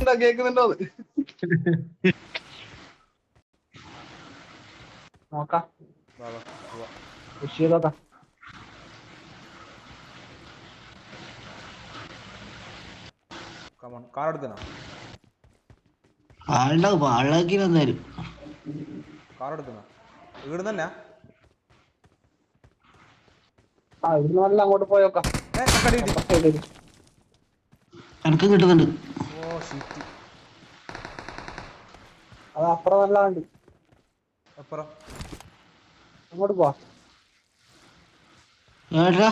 കേക്കുന്നുണ്ടോ നോക്കാം ചെയ്തോക്കാം. കാർ എടുക്കണോ? ആളുണ്ടാവും, ആളാക്കി വന്നേരും. കാർ എടുക്കണോ? ഇവിടുന്ന് തന്നെ ഇവിടുന്ന് നല്ല അങ്ങോട്ട് പോയോക്കാം. എനക്ക് കിട്ടുന്നുണ്ട്. ഓ ഷീറ്റ്. അത് അപ്പുറം നല്ല ഉണ്ട്. അപ്പുറം അങ്ങോട്ട് പോവാ. ഏടാ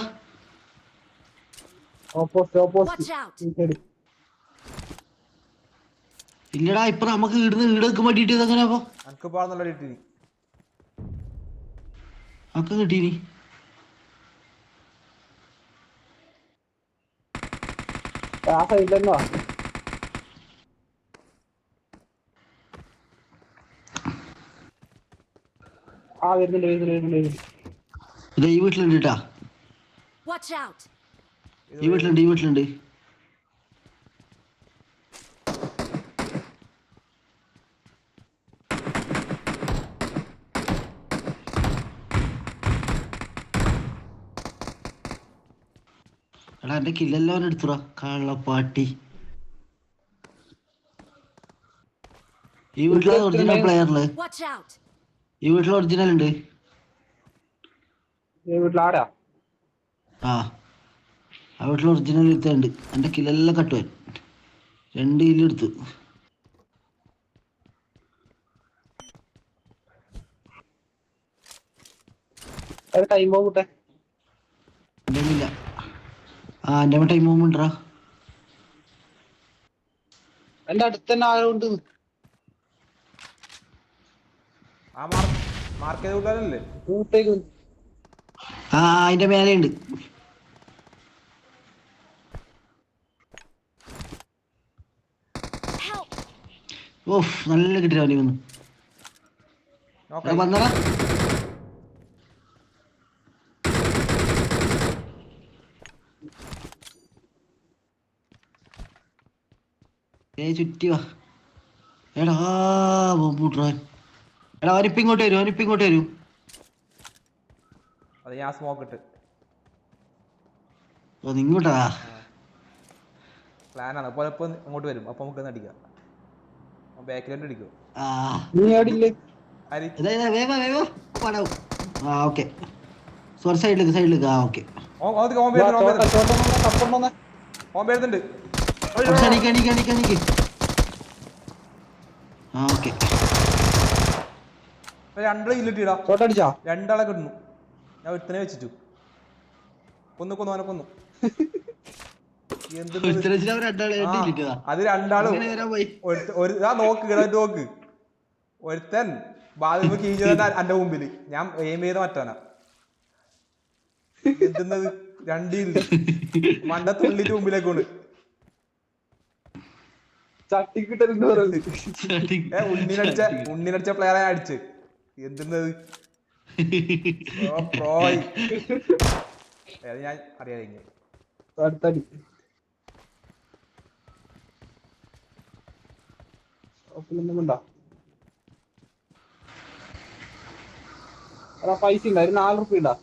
ഓപ്പോസിറ്റ് ഇല്ലടാ, ഇപ്പൊ നമുക്ക് ഇടുന്ന് ഈടക്ക് വേണ്ടിട്ട് ഇതെങ്ങനെ അപ്പൊ എനിക്ക് പാടുന്നുള്ള കിട്ടീനി. ഒക്കെ കിട്ടീനി. ആ സൈഡിലെന്നോ വരുന്നുണ്ട്. ഇത് ഈ വീട്ടിലുണ്ട് കേട്ടാ, ഈ വീട്ടിലുണ്ട്, ഈ വീട്ടിലുണ്ട്. എടാ എന്റെ കില്ലെല്ലാം എടുത്തുടാ കള്ളപ്പാട്ടി. ഈ വീട്ടിലെ ഒറിജിനൽ പ്ലെയറില്, ഈ വീട്ടിൽ ഒറിജിനൽ ഉണ്ട്. വീട്ടിലാടാ ആ വീട്ടിൽ ഒറിജിനൽ എടുത്തുണ്ട്. എന്റെ കില്ലെല്ലാം കട്ടുവാൻ 2 കിലോ എടുത്തു. ടൈം പോകട്ടെ. എന്റെ ഇല്ല. എന്റെ ടൈം പോകുമ്പോണ്ടാ. എന്റെ അടുത്ത് തന്നെ ആളുണ്ട്. ആ മാർക്ക് ചെയ്ത് കൂട്ടാനല്ലേ? അതിന്റെ മേലെ ഉണ്ട്. ഓഫ്, നല്ല കിട്ടിയ അവന് വന്നു. വന്നടാ. ചുറ്റി വാ. എടാ ബോംബൂട്ടാൻ. എടാ അവനിപ്പ ഇങ്ങോട്ട് വരും, അവനിപ്പ ഇങ്ങോട്ട് വരും. അത് ഞാൻ സ്മോക്ക് ഇട്ട്. ഓ നിങ്ങോട്ടാ പ്ലാനാണ്. അപ്പോൾ ഇപ്പൊ ഇങ്ങോട്ട് വരും. അപ്പൊ നമുക്ക് അടിക്കാം. ബാക്കിലോട്ട് അടിക്കും. ഓക്കെ, സൈഡിലേക്ക് സൈഡിലേക്ക്. ഓക്കെ, രണ്ടാളെ കിട്ടുന്നു. ഞാൻ ഒരുത്തനെ വെച്ചിട്ടു കൊന്നു. അത് രണ്ടാളും നോക്ക്. ഒരുത്തൻ ബാത്റൂമിൽ കീഞ്ഞത് എന്റെ മുമ്പില്. ഞാൻ എയിം ചെയ്ത മറ്റാനാ. എന്തുന്നത് രണ്ടില്ല മണ്ട തുള്ളിട്ട് മുമ്പിലേക്കാണ്. ഉണ്ണിനടിച്ച പ്ലെയറെ അടിച്ച്. എന്തുന്നത് പ്രോയ് ഞാൻ അറിയാതെ പൈസ ഉണ്ടായിരുന്നു. 4 റുപ്യ ഉണ്ടാ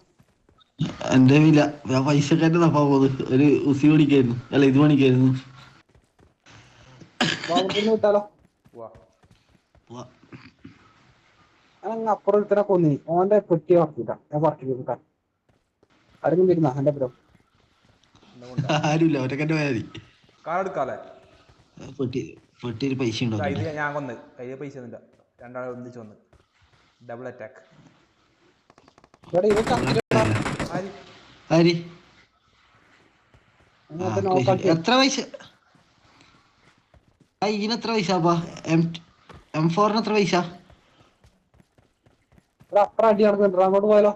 എന്റെ ഇല്ല. ഞാൻ പൈസ പോകുന്നത് ഒരു ഉസി പണിക്കായിരുന്നു. അല്ല, ഇത് പണിക്കായിരുന്നു. വിട്ടാലോ? അപ്പുറം ഒരുത്തനെ കൊന്നി. ഓന്റെ പെട്ടി വർക്കിട്ടാ. ഞാൻ വർക്കിട്ടാ. ആരെങ്കിലും വരുന്ന എന്റെ ബ്രോ? ആരുമില്ല, ഒറ്റക്കന്റെ പോയാൽ മതി. കാറെടുക്കാല്ലേ? പെട്ടിയിൽ പൈസ ഉണ്ടോ? ഞാൻ കൊന്ന്. കയ്യിൽ പൈസ ഒന്നുമില്ല. രണ്ടാളെ ഒന്നിച്ച് വന്ന് ഡബിൾ അറ്റാക്ക്. എത്ര പൈസ? ഇതിനെത്ര പൈസ? M4 എത്ര പൈസ? അപ്പുറം അടി നടക്കുന്നുണ്ടോ? അങ്ങോട്ട് പോയാലോ?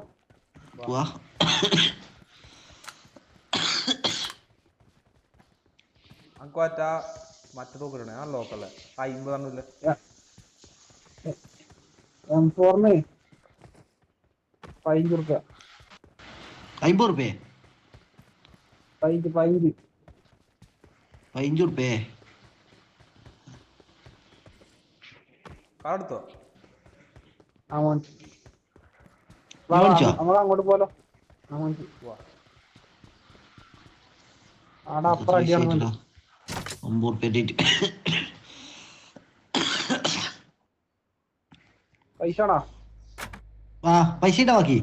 മറ്റേ നോക്കണേ ആ ലോക്കല്ലേ 50 M4 15 റുപ്യ. 50 റുപ്യ? 15 റുപ്യ. കാറെടുത്തോ? ആ മോനിച്ച് നീ മേടിച്ചോ? നമ്മൾ അങ്ങോട്ട് പോലോ. ആ മോനിച്ച് പോവാ. ആടെ അപ്പുറം അടിയാണ് മോനിച്ച്. 9 ഉറുപ്പിക പൈസ ആണോ? ആ പൈസ ഇട്ടാ ബാക്കി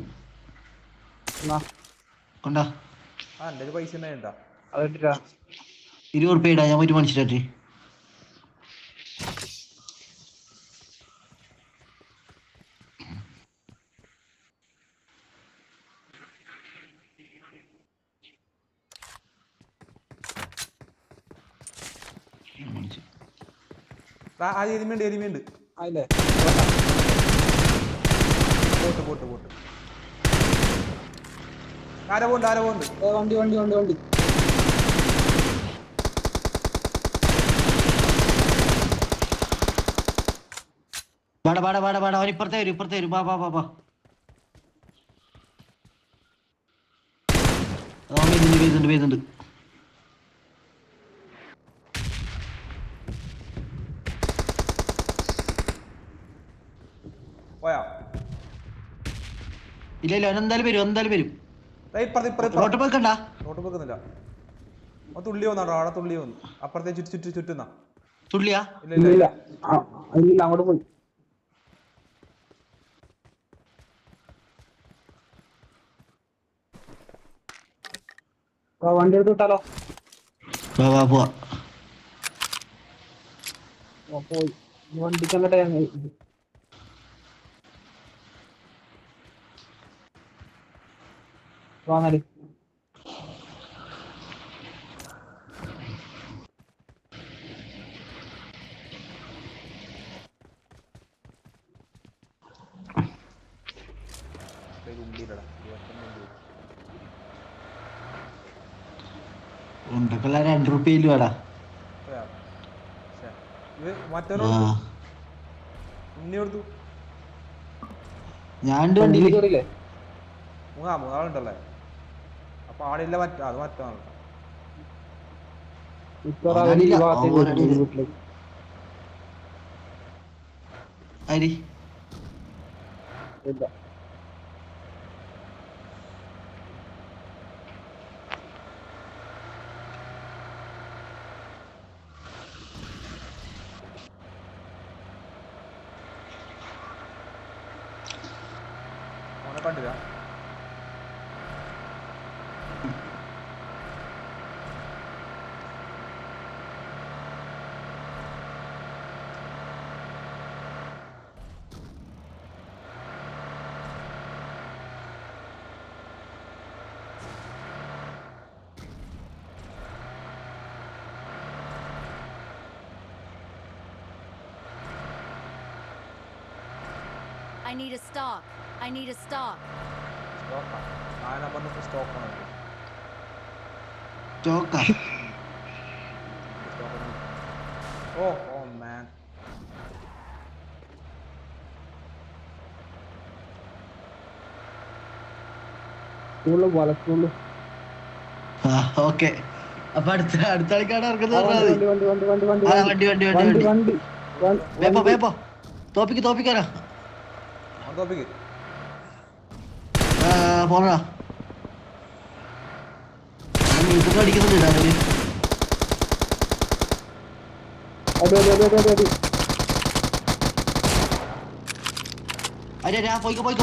എന്നാ കൊണ്ടാ. ആ എൻ്റെ പൈസ ഉണ്ടായിട്ടാ. അത് ഇട്ടിട്ടാ 20 ഉറുപ്പിക ഇടാ, ഞാൻ പോയിട്ട് മനസ്സിലാക്കി. ആ എരുമയുണ്ട് എരുമയുണ്ട്. ആയില്ലേ? പോട്ട് ആരോ പോണ്ട്. വണ്ടി വണ്ടി വണ്ടി വണ്ടി പാടാ അവൻ ഇപ്പുറത്തെ വരും ബാ വരുന്നുണ്ട്. പോയാ ഇല്ല അവൻ എന്തായാലും വരും. ഇപ്പുറത്ത് റോട്ട് പോയിക്കണ്ട. റോട്ട് വെക്കുന്നില്ല. തുള്ളി വന്നാടോ, അവിടെ തുള്ളി വന്നു. അപ്പുറത്തെ ചുറ്റുന്ന തുള്ളിയാ? ഇല്ല ഇല്ല അങ്ങോട്ട് പോയി. വണ്ടി എടുത്ത് വിട്ടാലോ? പോവാ. പോയി വണ്ടിക്ക് അങ്ങോട്ടേ വാങ്ങാടി. ഉണ്ടക്കല്ല 2 ഉറുപ്പിക വേടാ. ഉണ്ണി കൊടുത്തു. ഞാൻ വണ്ടിയില് ില്ലേ മൂന്നാളുണ്ടല്ലേ? അപ്പൊ ആടില്ല. അത് മറ്റാണ്. അരി കണ്ടില്ല. I need a stock. സ്റ്റോക്കാണ്. ചോക്ക ഓ മാൻ. സ്കൂളില് ഓക്കെ. അപ്പൊ അടുത്ത കളിക്കാണ് ഇറക്കുന്നത്. വണ്ടി വേപ്പോ തോപ്പിക്കാരാ പോണടാ. അടിക്കുന്നുണ്ട് അതെ പോയിക്കോ വണ്ടി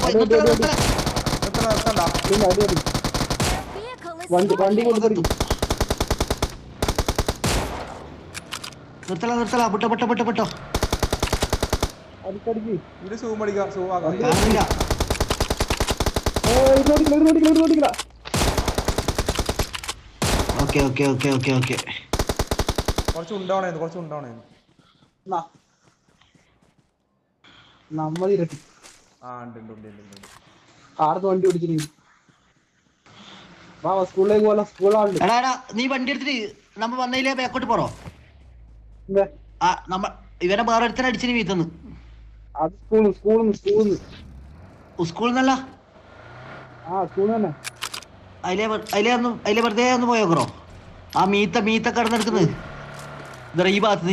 കൊടുത്തു. നിർത്തല പെട്ടോ. അടിക്കടിക്ക് ഇത് സൂം അടിക്കാം. സൂം ആക്കാം. കാണുന്നില്ല. ഓക്കെ കുറച്ച് ഉണ്ടാവണേന്ന്. നമ്മൾ ഇരട്ടി ആ ഉണ്ട്. ആർന്ന് വണ്ടി ഓടിച്ചിട്ട് സ്കൂളിലേക്ക് പോലെ സ്കൂളാണ്ട്. എടാ നീ വണ്ടി എടുത്തിട്ട് നമ്മ വന്നതിലേ ബാക്കോട്ട് പോറോ? ഇവനെ വേറെ ഒരുത്തനെ അടിച്ചിന് വീത്തന്ന്. അത് സ്കൂളിന്നല്ല. സ്കൂളിൽ തന്നെ. അതിലെ വെറുതെ ഒന്ന് പോയോക്കറോ? ആ മീത്ത കടന്നെടുക്കുന്നത് ഈ ഭാഗത്ത്.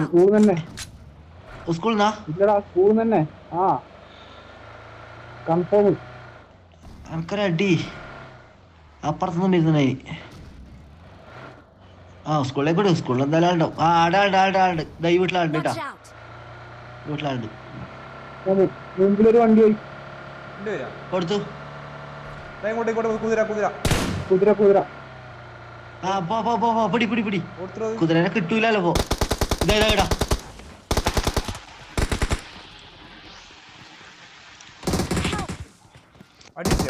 സ്കൂളിൽ തന്നെ. സ്കൂളിൽ നിന്നാ ഇല്ലടാ സ്കൂളിൽ തന്നെ ആ കൺഫേം എനിക്കൊരു അടി അപ്പുറത്തുനിന്ന് വരുന്നേ ആ സ്കൂളിലേക്ക് വിടും സ്കൂളിൽ എന്തായാലും ആളുണ്ടാവും ആ ആളുണ്ട് ദൈ വീട്ടിലാളുണ്ട് കേട്ടാ Watch out! വീട്ടിലാളുണ്ട് മുമ്പിലൊരു വണ്ടി പോയി ഉണ്ട് വരാം കൊടുത്തു ഇങ്ങോട്ട് ഇങ്ങോട്ട് കുതിര കുതിര കുതിര കുതിര ആ പോ പിടി കൊടുത്തിട്ട് കുതിരനെ കിട്ടൂലല്ലോ പോ ഇതാ അടിച്ച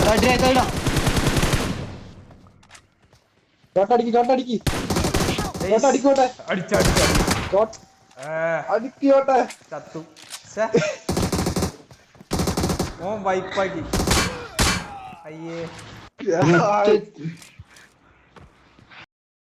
ചോട്ടടിക്ക് ചോട്ടടിക്കോട്ടെ അടിച്ച അടിച്ച അടിക്കോട്ടെ ചത്തു ഓൻ വൈപ്പാക്കി അയ്യേ